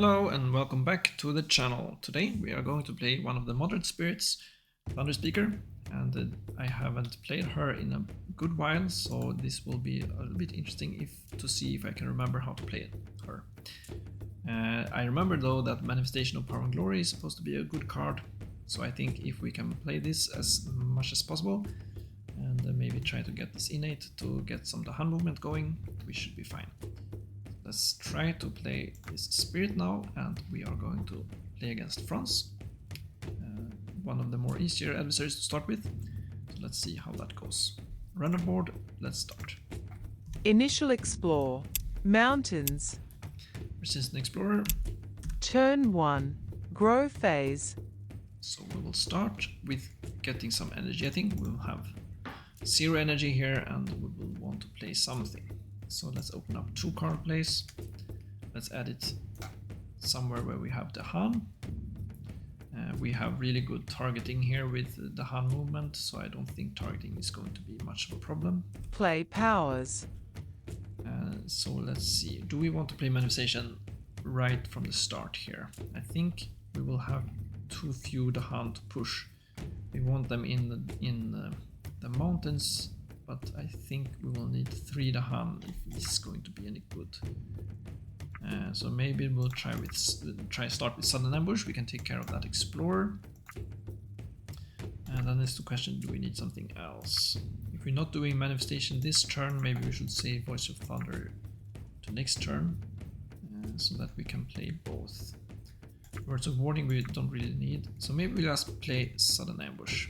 Hello and welcome back to the channel. Today we are going to play one of the moderate spirits, Thunderspeaker, and I haven't played her in a good while, so this will be a little bit interesting to see if I can remember how to play her. I remember though that Manifestation of Power and Glory is supposed to be a good card, so I think if we can play this as much as possible and maybe try to get this innate to get some of the hand movement going, we should be fine. Let's try to play this spirit now, and we are going to play against France, one of the more easier adversaries to start with. So let's see how that goes. Run aboard, let's start. Initial Explore. Mountains. Resistant Explorer. Turn 1. Grow phase. So we will start with getting some energy. I think we'll have 0 energy here and we will want to play something. So let's open up 2 card plays. Let's add it somewhere where we have the Han. We have really good targeting here with the Han movement, so I don't think targeting is going to be much of a problem. Play powers. So let's see. Do we want to play Manifestation right from the start here? I think we will have too few the Han to push. We want them in the mountains, but I think we will need 3 the Han if this is going to be any good. So maybe we'll try start with Sudden Ambush. We can take care of that Explorer. And then there's the question, do we need something else? If we're not doing Manifestation this turn, maybe we should save Voice of Thunder to next turn, so that we can play both. Words of Warning we don't really need, so maybe we'll just play Sudden Ambush.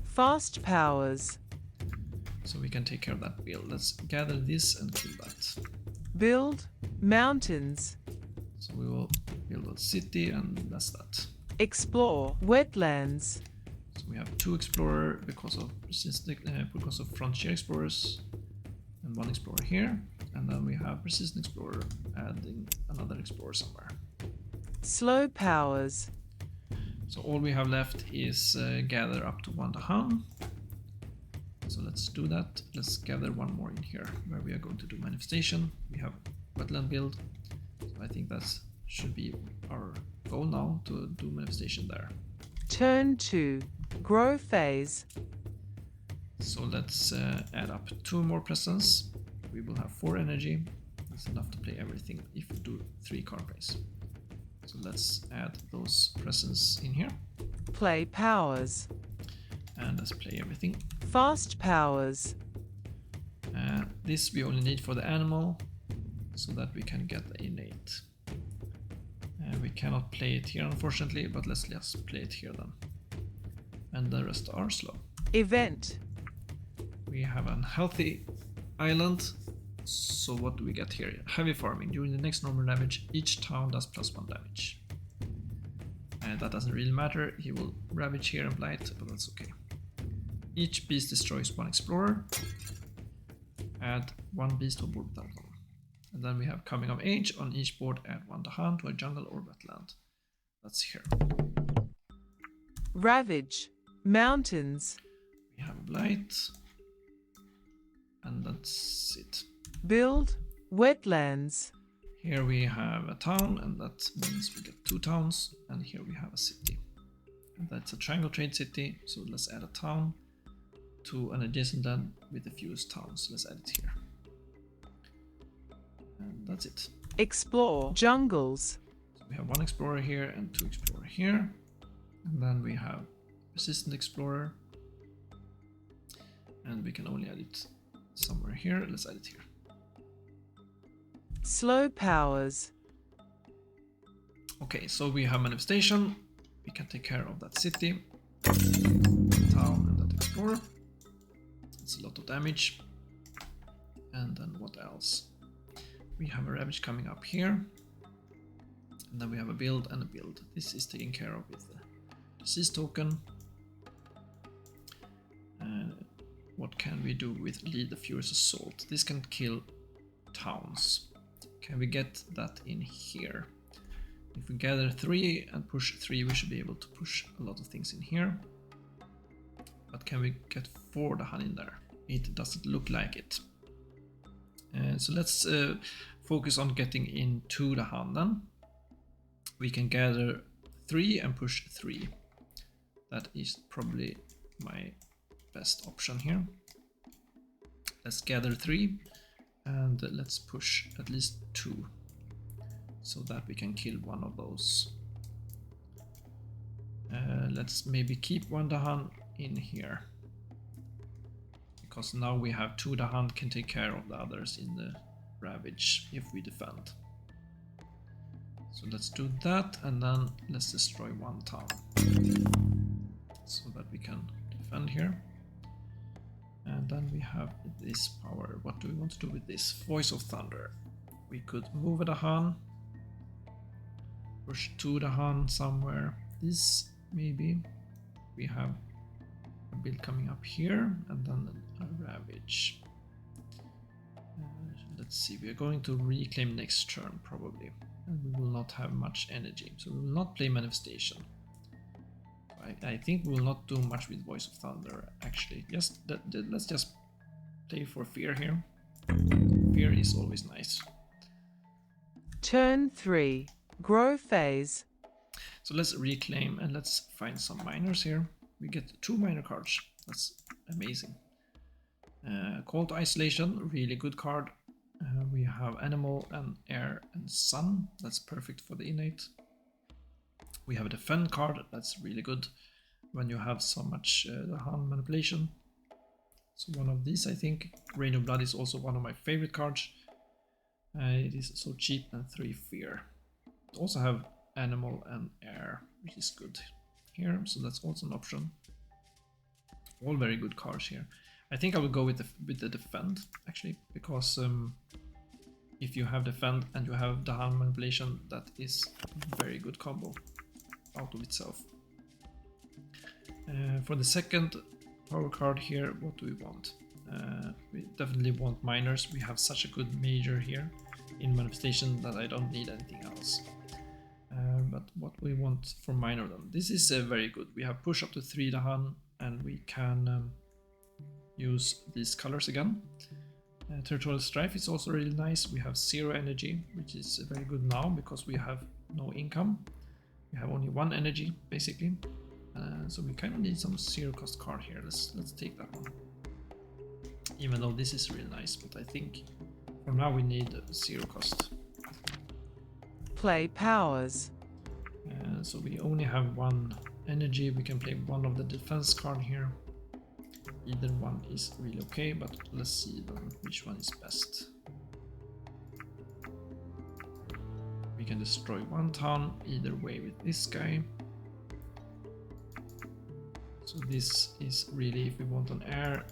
Fast powers. So we can take care of that build. Let's gather this and kill that. Build. Mountains. So we will build a city and that's that. Explore. Wetlands. So we have 2 Explorer because of Frontier Explorers and 1 Explorer here. And then we have Resistant Explorer adding another Explorer somewhere. Slow powers. So all we have left is gather up to 1 Han. So let's do that. Let's gather 1 more in here where we are going to do Manifestation. We have Wetland build. So I think that should be our goal now, to do Manifestation there. Turn 2. Grow phase. So let's add up 2 more presence. We will have 4 energy. That's enough to play everything if we do 3 card plays. So let's add those presence in here. Play powers. And let's play everything. Fast powers. This we only need for the animal, so that we can get the innate. We cannot play it here unfortunately, but let's just play it here then. And the rest are slow. Event. We have an healthy island. So what do we get here? Heavy farming. During the next normal damage, each town does +1 damage. And that doesn't really matter. He will ravage here and blight, but that's okay. Each beast destroys 1 explorer. Add 1 beast to a board without one. And then we have Coming of Age. On each board, add 1 Dahan to a jungle or wetland. That's here. Ravage. Mountains. We have a blight. And that's it. Build. Wetlands. Here we have a town, and that means we get 2 towns. And here we have a city. And that's a triangle trade city, so let's add a town to an adjacent land with the fewest towns. Let's add it here. And that's it. Explore. Jungles. So we have 1 explorer here and 2 explorer here. And then we have Resistant Explorer. And we can only add it somewhere here. Let's add it here. Slow powers. Okay, so we have Manifestation. We can take care of that city, town, and that explorer. It's a lot of damage. And then what else? We have a ravage coming up here. And then we have a build and a build. This is taken care of with the disease token. What can we do with Lead the Furious Assault? This can kill towns. Can we get that in here? If we gather 3 and push 3, we should be able to push a lot of things in here. But can we get 4 Dahan in there? It doesn't look like it. So let's focus on getting into Dahan then. We can gather 3 and push 3. That is probably my best option here. Let's gather 3 and let's push at least 2 so that we can kill one of those. Let's maybe keep 1 Dahan in here, because now we have 2 Dahan can take care of the others in the Ravage if we defend. So let's do that, and then let's destroy 1 town so that we can defend here. And then we have this power. What do we want to do with this? Voice of Thunder. We could move a Dahan, push 2 Dahan somewhere. This maybe. We have a build coming up here, and then a Ravage. Let's see, we are going to reclaim next turn probably, and we will not have much energy, so we will not play Manifestation. I think we will not do much with Voice of Thunder actually. Let's just play for Fear here. Fear is always nice. Turn 3. Grow phase. So let's reclaim and let's find some miners here. We get 2 miner cards. That's amazing. Call to Isolation, really good card. We have Animal and Air and Sun. That's perfect for the innate. We have a Defend card. That's really good when you have so much Dahan manipulation. So one of these, I think. Rain of Blood is also one of my favorite cards. It is so cheap, and 3 Fear. We also have Animal and Air, which is good here, so that's also an option. All very good cards here. I think I will go with the Defend actually, because if you have Defend and you have Dahan manipulation, that is a very good combo out of itself. For the second power card here, what do we want? We definitely want miners. We have such a good major here in manifestation that I don't need anything else. But what we want for minor then? This is very good. We have push up to 3 Dahan, and we can use these colors again. Territorial Strife is also really nice. We have 0 energy, which is very good now because we have no income. We have only 1 energy basically. So we kind of need some 0 cost card here. Let's take that one. Even though this is really nice, but I think for now we need 0 cost. Play powers. So we only have 1 energy. We can play one of the defense card here. Either one is really okay, but let's see then which one is best. We can destroy 1 town either way with this guy. So this is really if we want an air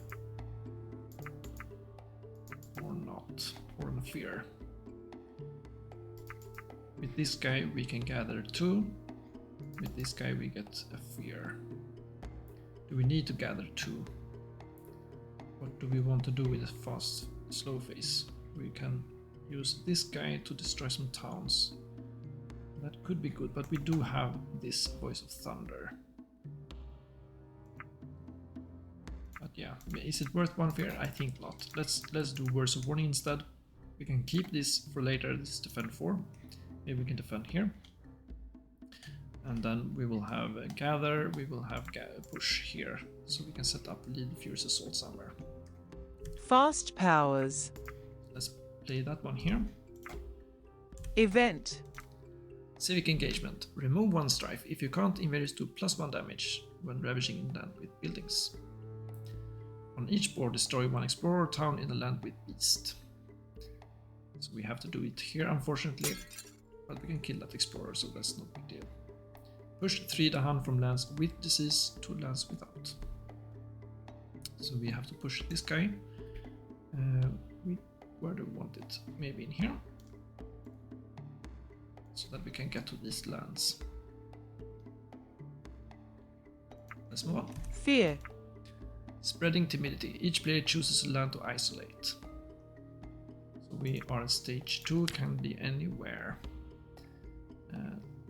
or not, or a fear. With this guy we can gather 2. With this guy we get a fear. Do we need to gather 2? What do we want to do with a fast slow phase? We can use this guy to destroy some towns. That could be good, but we do have this Voice of Thunder. But yeah, is it worth 1 fear? I think not. Let's do Words of Warning instead. We can keep this for later. This is defend 4. Maybe we can defend here. And then we will have a gather, we will have push here. So we can set up lead Furious Assault somewhere. Fast powers. Let's play that one here. Event. Civic Engagement. Remove 1 strife. If you can't, invaders do +1 damage when ravaging land with buildings. On each board, destroy 1 explorer town in the land with beast. So we have to do it here, unfortunately, but we can kill that explorer, so that's no big deal. Push 3 Dahan from lands with disease to lands without. So we have to push this guy. Where do we want it? Maybe in here. So that we can get to these lands. Let's move on. Fear. Spreading Timidity. Each player chooses a land to isolate. So we are at stage 2, can be anywhere.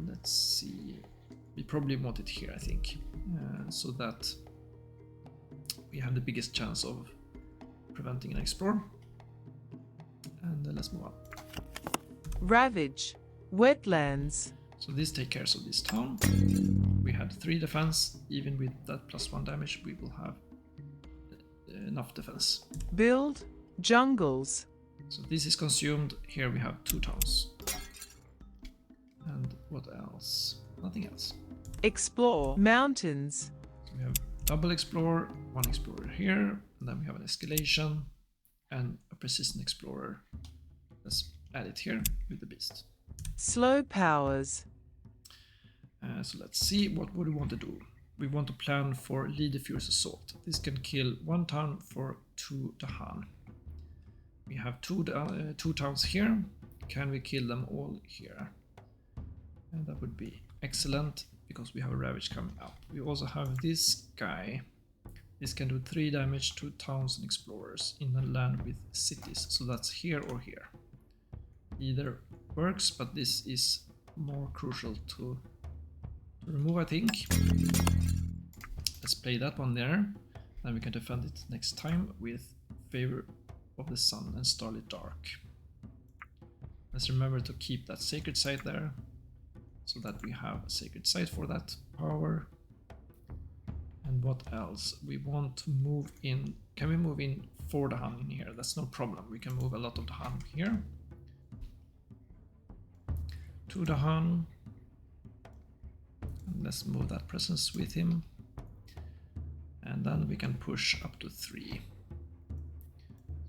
Let's see. We probably want it here, I think, so that we have the biggest chance of preventing an explore. And let's move on. Ravage. Wetlands. So this takes care of this town. We had 3 defense. Even with that +1 damage, we will have enough defense. Build jungles. So this is consumed. Here we have 2 towns. And what else? Nothing else. Explore mountains. So we have double explorer, 1 explorer here, and then we have an escalation and a persistent explorer. Let's add it here with the beast. Slow powers. So let's see what would we want to do. We want to plan for lead the furious assault. This can kill 1 town for 2 Dahan. We have 2 towns here. Can we kill them all here? And that would be excellent because we have a ravage coming up. We also have this guy. This can do 3 damage to towns and explorers in a land with cities. So that's here or here. Either works, but this is more crucial to remove, I think. Let's play that one there. Then we can defend it next time with Favor of the Sun and Starlit Dark. Let's remember to keep that sacred site there, so that we have a sacred site for that power. And what else? We want to move in. Can we move in 4 Dahan in here? That's no problem. We can move a lot of Dahan here. 2 Dahan. And let's move that presence with him. And then we can push up to 3.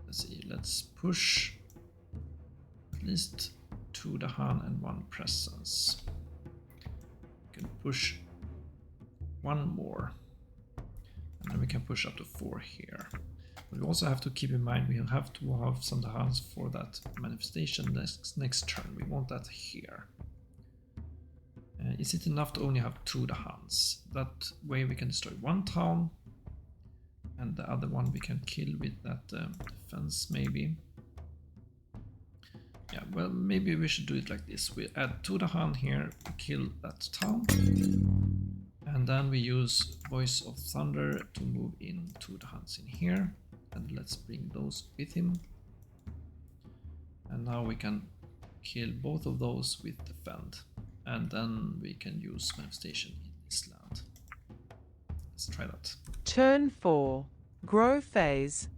Let's see, let's push at least 2 Dahan and 1 presence. We can push 1 more. And then we can push up to 4 here. But we also have to keep in mind we have to have some Dahans for that manifestation next turn. We want that here. Is it enough to only have 2 Dahans? That way we can destroy 1 town. And the other one we can kill with that defense maybe. Yeah, well, maybe we should do it like this. We add 2 Dahan here to kill that town. And then we use Voice of Thunder to move in 2 Dahans in here. And let's bring those with him. And now we can kill both of those with Defend. And then we can use Manifestation in this land. Let's try that. Turn 4. Grow phase.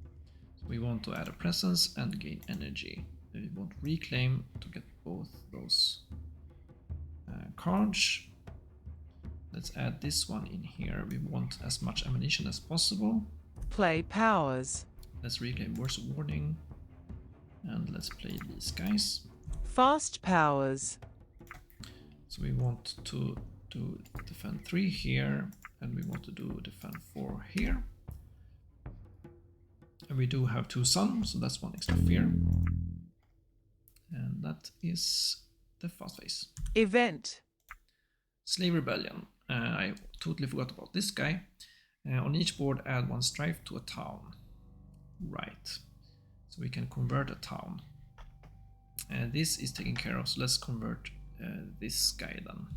So we want to add a presence and gain energy. We want Reclaim to get both those cards. Let's add this one in here. We want as much ammunition as possible. Play powers. Let's reclaim Words of Warning. And let's play these guys. Fast powers. So we want to do defend 3 here. And we want to do defend 4 here. And we do have 2 sun, so that's 1 extra fear. And that is the fast phase. Event. Slave Rebellion. I totally forgot about this guy. On each board add 1 strife to a town. Right. So we can convert a town. This is taken care of, so let's convert this guy then.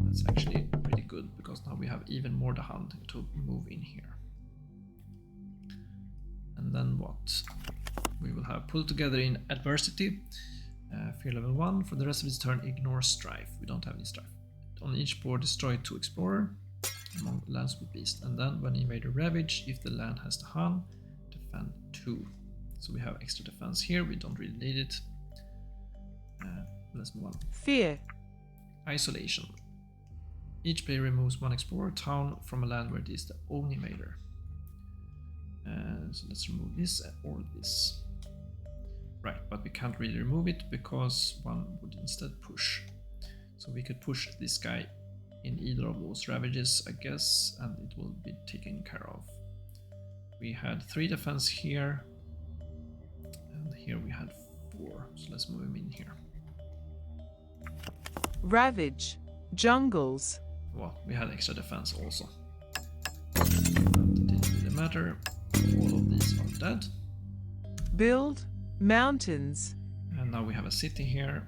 That's actually pretty good because now we have even more Dahan to move in here. And then what? We will have pull together in adversity. Fear level 1. For the rest of its turn, ignore strife. We don't have any strife. On each board, destroy 2 explorer among lands with beast. And then when invader ravage, if the land has Dahan, defend 2. So we have extra defense here. We don't really need it. Let's move on. Fear. Isolation. Each player removes 1 explorer town from a land where it is the only invader. So let's remove this or this. Right, but we can't really remove it because 1 would instead push. So we could push this guy in either of those ravages, I guess, and it will be taken care of. We had 3 defense here, and here we had 4. So let's move him in here. Ravage. Jungles. Well, we had extra defense also. That didn't really matter. All of these are dead. Build mountains. And now we have a city here,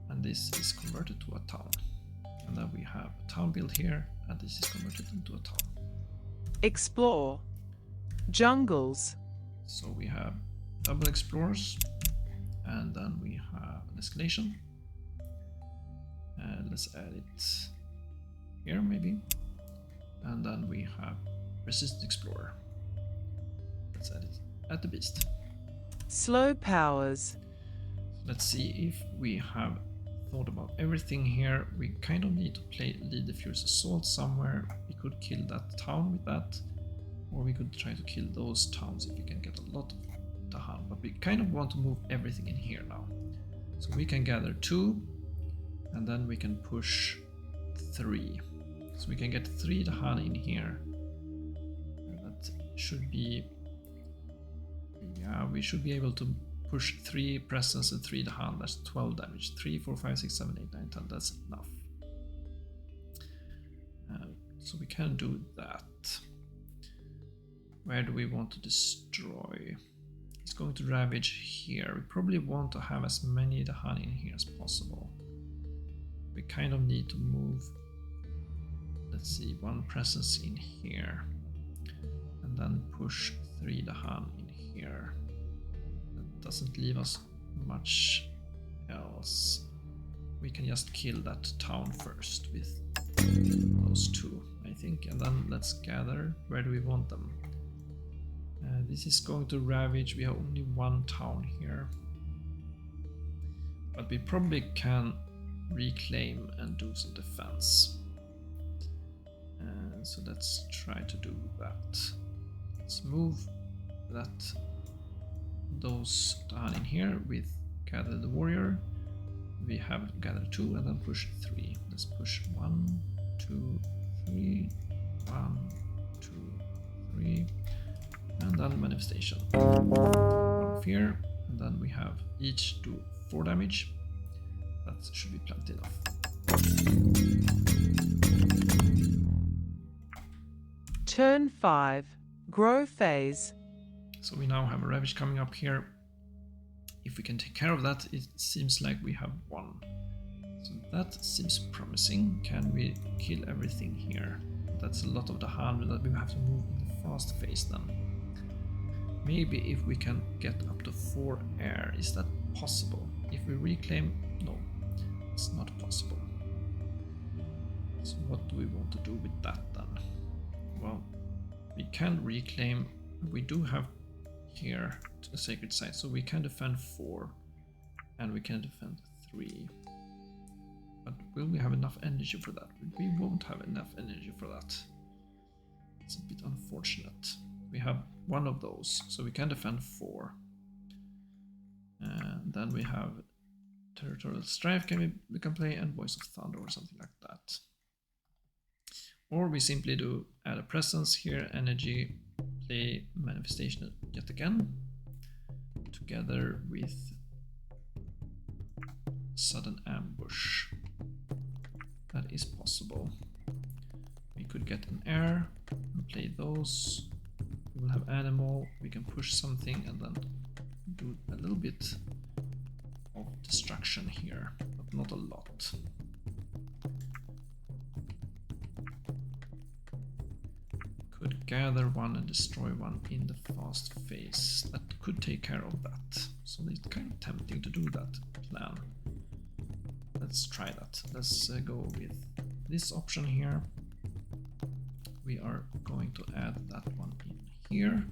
and this is converted to a town. And then we have a town built here, and this is converted into a town. Explore. Jungles. So we have double explorers, and then we have an escalation. let's add it here maybe. And then we have Resistant Explorer. Let's add it at the beast. Slow powers. Let's see if we have thought about everything here. We kind of need to lead the Furious Assault somewhere. We could kill that town with that, or we could try to kill those towns if we can get a lot of Dahan. But we kind of want to move everything in here now. So we can gather 2, and then we can push 3. So we can get 3 Dahan in here. That should be... yeah, we should be able to push 3 presence and 3 Dahan. That's 12 damage. 3, 4, 5, 6, 7, 8, 9, 10. That's enough. So we can do that. Where do we want to destroy? It's going to ravage here. We probably want to have as many Dahan in here as possible. We kind of need to move, let's see, 1 presence in here. And then push 3 Dahan in here. That doesn't leave us much else. We can just kill that town first with those 2, I think. And then let's gather. Where do we want them? This is going to ravage. We have only 1 town here. But we probably can reclaim and do some defense. So let's try to do that. Let's move those down in here with gather the warrior. We have gather 2 and then push 3. Let's push 1, 2, 3, 1, 2, 3, and then manifestation. 1 fear, and then we have each do 4 damage. That should be plenty enough. Turn 5. Grow phase. So we now have a ravage coming up here. If we can take care of that, it seems like we have 1. So that seems promising. Can we kill everything here? That's a lot of the hand that we have to move in the fast phase then. Maybe if we can get up to 4 air, is that possible? If we reclaim, no, it's not possible. So what do we want to do with that then? Well, we can reclaim. We do have here a sacred site, so we can defend 4 and we can defend 3. But will we have enough energy for that? We won't have enough energy for that. It's a bit unfortunate. We have 1 of those, so we can defend 4. And then we have Territorial Strife we can play, and Voice of Thunder or something like that. Or we simply do add a presence here, energy, play manifestation yet again, together with sudden ambush. That is possible. We could get an air and play those. We will have animal, we can push something and then do a little bit of destruction here, but not a lot. Could gather 1 and destroy 1 in the fast phase. That could take care of that. So it's kind of tempting to do that plan. Let's try that. Let's go with this option here. We are going to add that one in here.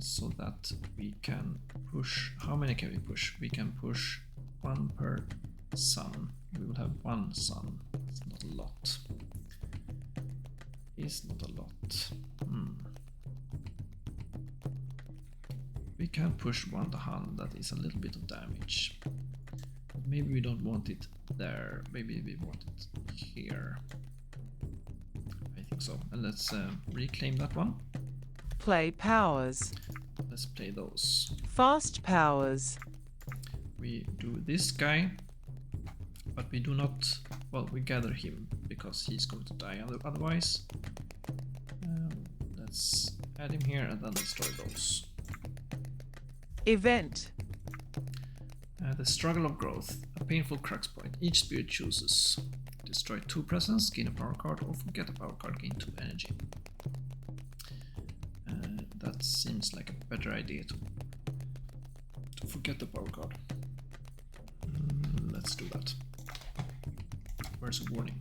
So that we can push. How many can we push? We can push 1 per sun. We will have 1 sun. It's not a lot. It's not a lot. We can push 1 Dahan. That is a little bit of damage. But maybe we don't want it there. Maybe we want it here. I think so. And let's reclaim that one. Play powers. Let's play those. Fast powers. We do this guy, but we do not, well, we gather him because he's going to die otherwise. Let's add him here and then destroy those. Event. The struggle of growth, a painful crux point. Each spirit chooses. Destroy 2 presence, gain a power card, or forget a power card, gain 2 energy. That seems like a better idea to forget the power card. Let's do that. Where's a warning?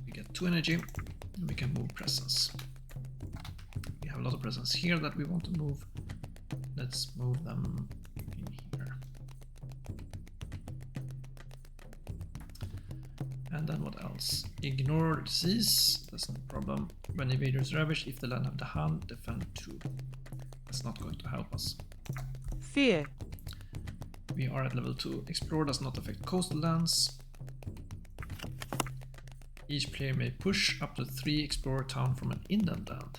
We get 2 energy and we can move presence. We have a lot of presence here that we want to move. Let's move them in here. And then what else? Ignore disease, that's no problem. When invaders ravage, if the land have the hand, defend 2. That's not going to help us. Fear. We are at level 2. Explore does not affect coastal lands. Each player may push up to 3 explorer town from an inland land.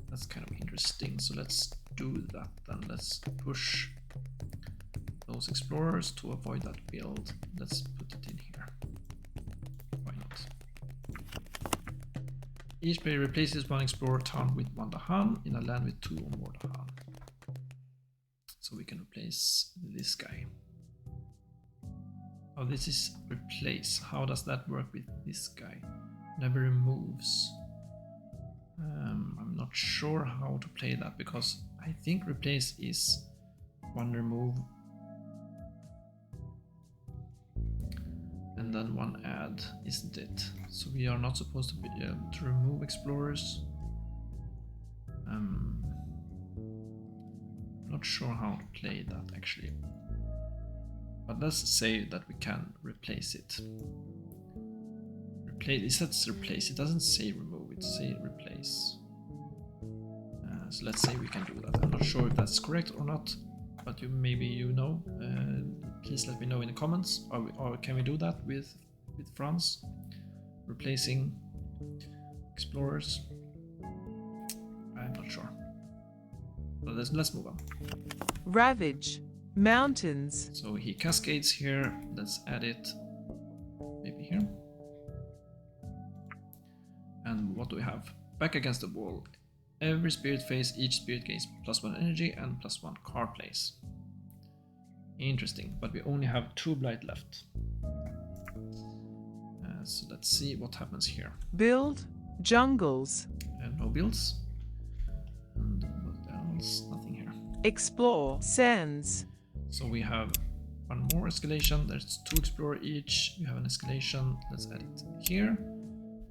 That's kind of interesting, so let's do that then. Let's push those explorers to avoid that build. Let's put it in here. Why not? Each player replaces 1 explorer town with 1 Dahan in a land with 2 or more Dahan. So we can replace this guy. Oh, this is replace. How does that work with this guy? Never removes. I'm not sure how to play that because I think replace is 1 remove and then 1 add, isn't it? So we are not supposed to be able to remove explorers. Not sure how to play that actually, but let's say that we can replace it. Replace, it says replace, it doesn't say remove, it says replace. So let's say we can do that. I'm not sure if that's correct or not, but maybe you know. Please let me know in the comments. Or can we do that with France? Replacing explorers? I'm not sure. But let's move on. Ravage. Mountains. So he cascades here. Let's add it maybe here. And what do we have? Back against the wall. Every spirit phase, each spirit gains +1 energy and +1 card plays. Interesting, but we only have 2 blight left. So let's see what happens here. Build. Jungles. No builds. And what else? Nothing here. Explore. Sands. So we have 1 more escalation. There's 2 explorer each. We have an escalation. Let's add it here.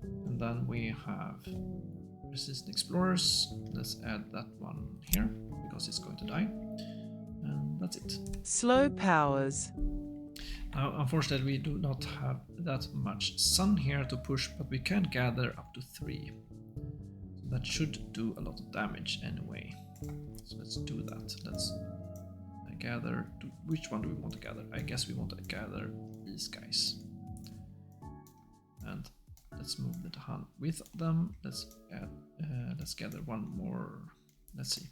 And then we have resistant explorers. Let's add that one here because it's going to die. And that's it. Slow powers. Now, unfortunately, we do not have that much sun here to push, but we can gather up to 3. So that should do a lot of damage anyway. So let's do that. Let's gather. Which one do we want to gather? I guess we want to gather these guys. And let's move the Dahan with them. Let's gather 1 more. Let's see.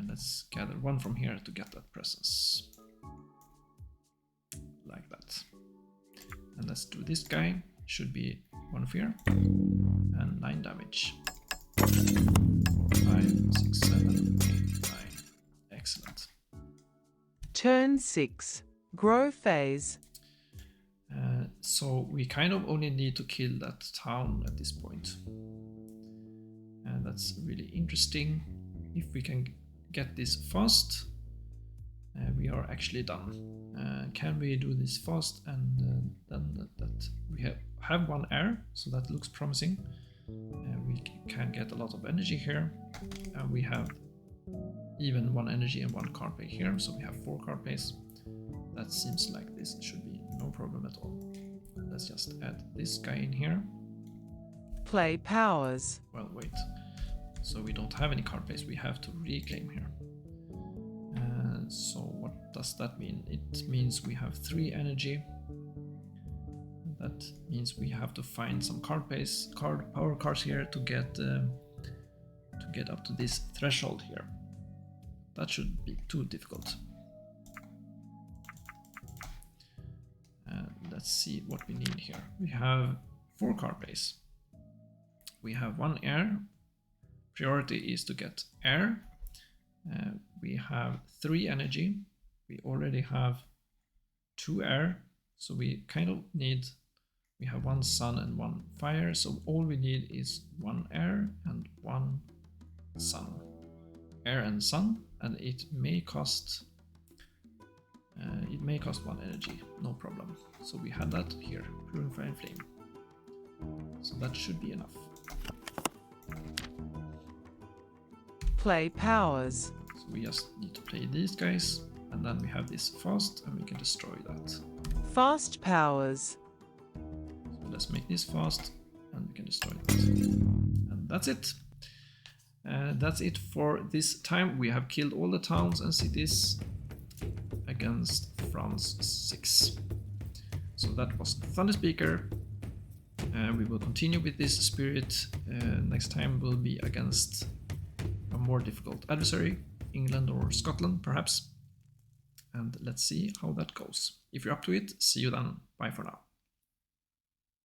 Let's gather 1 from here to get that presence. Like that. And let's do this guy. Should be 1 fear and 9 damage. 4, 5, 6, 7, 8, 9. Excellent. Turn 6. Grow phase. So we kind of only need to kill that town at this point. And that's really interesting. If we can get this fast, we are actually done. Can we do this fast? And then that we have 1 air, so that looks promising. We can get a lot of energy here. We have even 1 energy and 1 card play here, so we have 4 card plays. That seems like this should be no problem at all. Let's just add this guy in here. Play powers. Well, wait. So we don't have any card plays, we have to reclaim here. So what does that mean? It means we have 3 energy. That means we have to find some power cards here to get up to this threshold here. That shouldn't be too difficult. Let's see what we need here. We have 4 card plays. We have 1 air. Priority is to get air. We have 3 energy. We already have 2 air, so we kind of need, we have 1 sun and 1 fire, so all we need is 1 air and 1 sun. Air and sun, and it may cost may cost 1 energy, no problem. So we had that here, Purify and Flame. So that should be enough. Play powers. So we just need to play these guys, and then we have this fast, and we can destroy that. Fast powers. So let's make this fast, and we can destroy that. And that's it. That's it for this time. We have killed all the towns and cities against France 6. So that was Thunderspeaker. We will continue with this spirit. Next time will be against a more difficult adversary, England or Scotland perhaps. And let's see how that goes. If you're up to it, see you then. Bye for now.